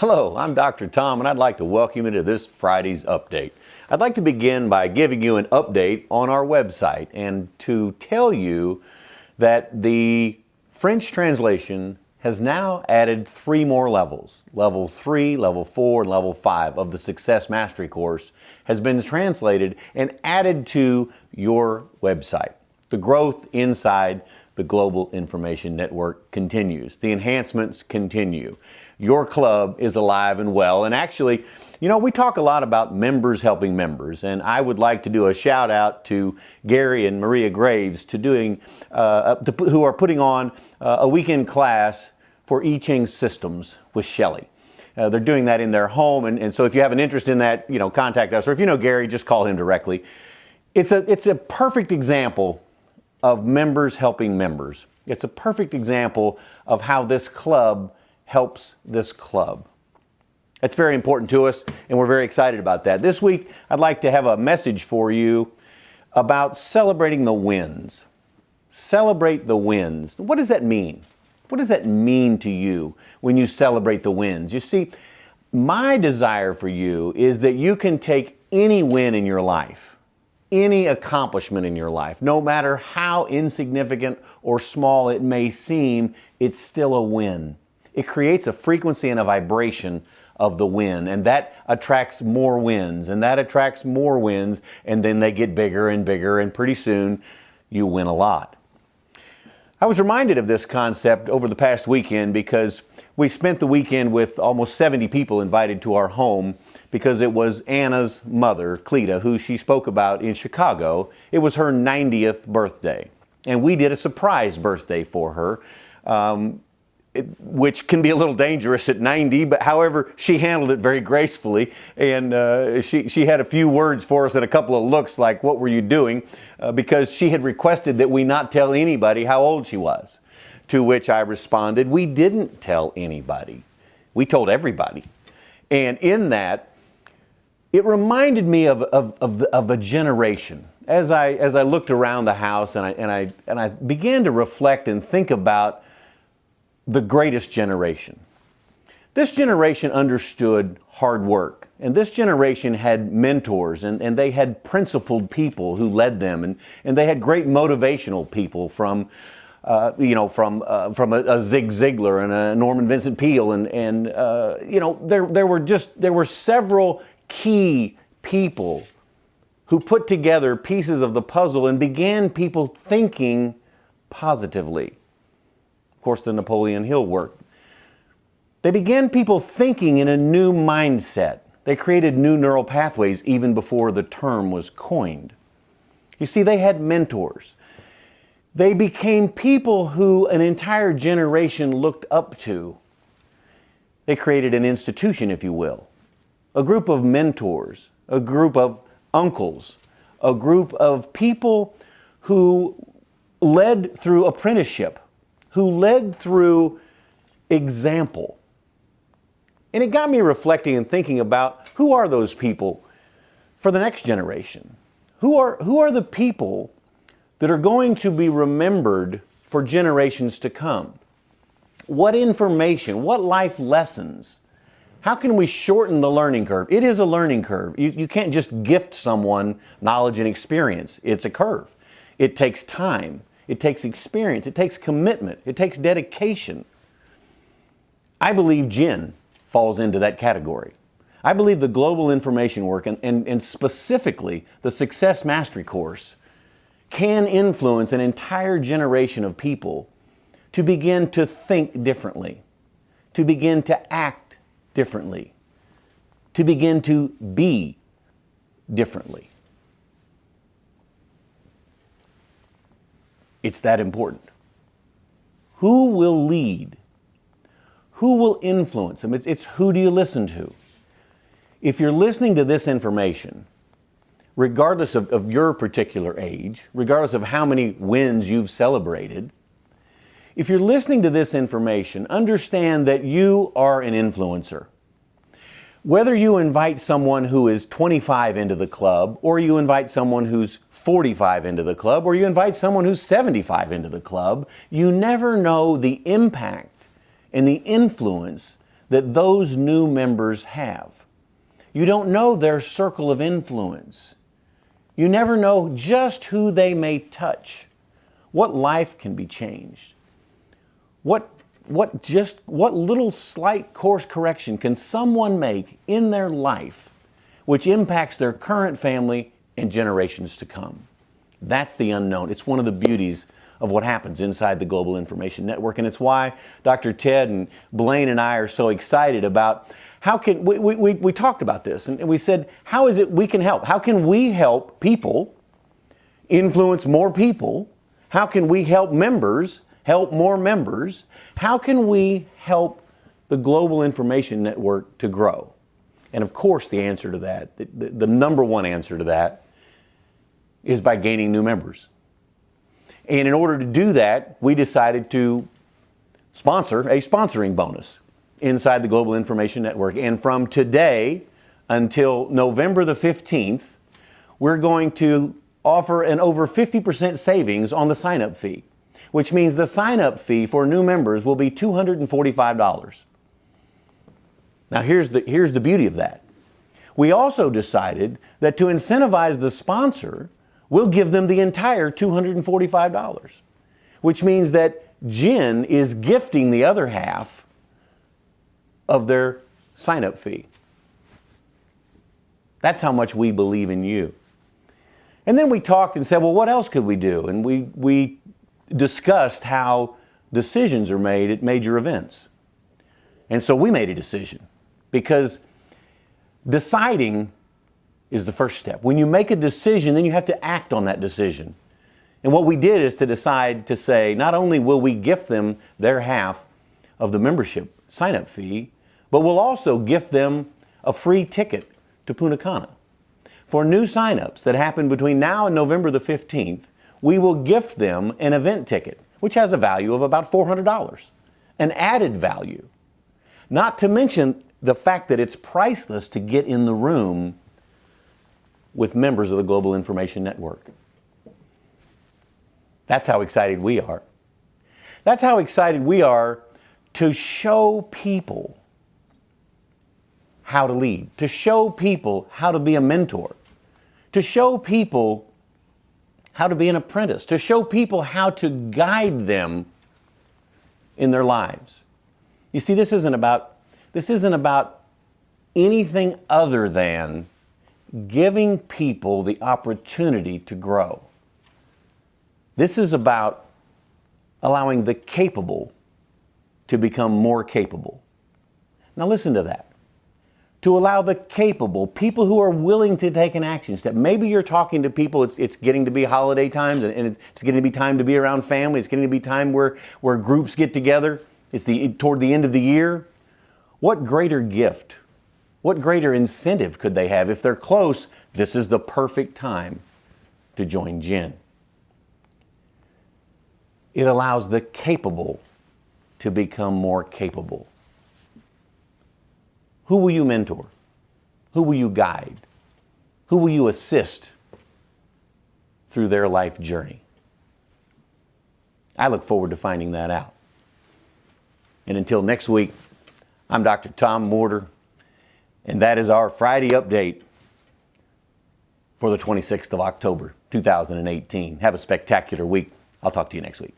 Hello, I'm Dr. Tom, and I'd like to welcome you to this Friday's update. I'd like to begin by giving you an update on our website and to tell you that the French translation has now added 3 more levels. Level 3, Level 4, and Level 5 of the Success Mastery course has been translated and added to your website. The growth inside the Global Information Network continues. The enhancements continue. Your club is alive and well. And actually, we talk a lot about members helping members. And I would like to do a shout out to Gary and Maria Graves who are putting on a weekend class for I Ching systems with Shelley. They're doing that in their home. And so if you have an interest in that, contact us. Or if you know Gary, just call him directly. It's a perfect example of members helping members. It's a perfect example of how this club helps this club. That's very important to us, and we're very excited about that. This week, I'd like to have a message for you about celebrating the wins. Celebrate the wins. What does that mean? What does that mean to you when you celebrate the wins? You see, my desire for you is that you can take any win in your life, any accomplishment in your life, no matter how insignificant or small it may seem, it's still a win. It creates a frequency and a vibration of the win, and that attracts more wins, and that attracts more wins, and then they get bigger and bigger, and pretty soon you win a lot. I was reminded of this concept over the past weekend because we spent the weekend with almost 70 people invited to our home because it was Anna's mother, Cleta, who she spoke about in Chicago. It was her 90th birthday, and we did a surprise birthday for her, which can be a little dangerous at 90, but however, she handled it very gracefully, and she had a few words for us and a couple of looks like, "What were you doing?" Because she had requested that we not tell anybody how old she was, to which I responded, "We didn't tell anybody. We told everybody." And in that, it reminded me of a generation. As I looked around the house and I began to reflect and think about the greatest generation. This generation understood hard work, and this generation had mentors, and they had principled people who led them, and they had great motivational people from a Zig Ziglar and a Norman Vincent Peale, and there were several key people who put together pieces of the puzzle and began people thinking positively. Of course, the Napoleon Hill work. They began people thinking in a new mindset. They created new neural pathways even before the term was coined. You see, they had mentors. They became people who an entire generation looked up to. They created an institution, if you will. A group of mentors, a group of uncles, a group of people who led through apprenticeship, who led through example. And it got me reflecting and thinking about who are those people for the next generation? Who are the people that are going to be remembered for generations to come? What information, what life lessons? How can we shorten the learning curve? It is a learning curve. You can't just gift someone knowledge and experience. It's a curve. It takes time. It takes experience. It takes commitment. It takes dedication. I believe Jen falls into that category. I believe the Global Information Work and specifically the Success Mastery course can influence an entire generation of people to begin to think differently, to begin to act differently, to begin to be differently. It's that important. Who will lead? Who will influence them? It's who do you listen to? If you're listening to this information, regardless of your particular age, regardless of how many wins you've celebrated, if you're listening to this information, understand that you are an influencer. Whether you invite someone who is 25 into the club, or you invite someone who's 45 into the club, or you invite someone who's 75 into the club, you never know the impact and the influence that those new members have. You don't know their circle of influence. You never know just who they may touch. What life can be changed? What little slight course correction can someone make in their life which impacts their current family and generations to come? That's the unknown. It's one of the beauties of what happens inside the Global Information Network, and it's why Dr. Ted and Blaine and I are so excited about how can we talked about this, and we said, how is it we can help? How can we help people influence more people? How can we help members help more members? How can we help the Global Information Network to grow? And of course, the answer to that, the number one answer to that, is by gaining new members. And in order to do that, we decided to sponsor a sponsoring bonus inside the Global Information Network. And from today until November the 15th, we're going to offer an over 50% savings on the sign-up fee, which means the sign-up fee for new members will be $245. Now here's the beauty of that. We also decided that to incentivize the sponsor, we'll give them the entire $245, which means that Jen is gifting the other half of their sign-up fee. That's how much we believe in you. And then we talked and said, well, what else could we do? And we discussed how decisions are made at major events. And so we made a decision, because deciding is the first step. When you make a decision, then you have to act on that decision. And what we did is to decide to say, not only will we gift them their half of the membership sign-up fee, but we'll also gift them a free ticket to Punta Cana. For new sign-ups that happen between now and November the 15th, we will gift them an event ticket, which has a value of about $400, an added value. Not to mention the fact that it's priceless to get in the room with members of the Global Information Network. That's how excited we are. That's how excited we are to show people how to lead, to show people how to be a mentor, to show people how to be an apprentice, to show people how to guide them in their lives. You see, this isn't about anything other than giving people the opportunity to grow. This is about allowing the capable to become more capable. Now listen to that. To allow the capable, people who are willing to take an action step. Maybe you're talking to people, it's getting to be holiday times, and it's getting to be time to be around family. It's getting to be time where groups get together. It's toward the end of the year. What greater gift, what greater incentive could they have? If they're close, this is the perfect time to join Jen. It allows the capable to become more capable. Who will you mentor? Who will you guide? Who will you assist through their life journey? I look forward to finding that out. And until next week, I'm Dr. Tom Morter, and that is our Friday update for the 26th of October, 2018. Have a spectacular week. I'll talk to you next week.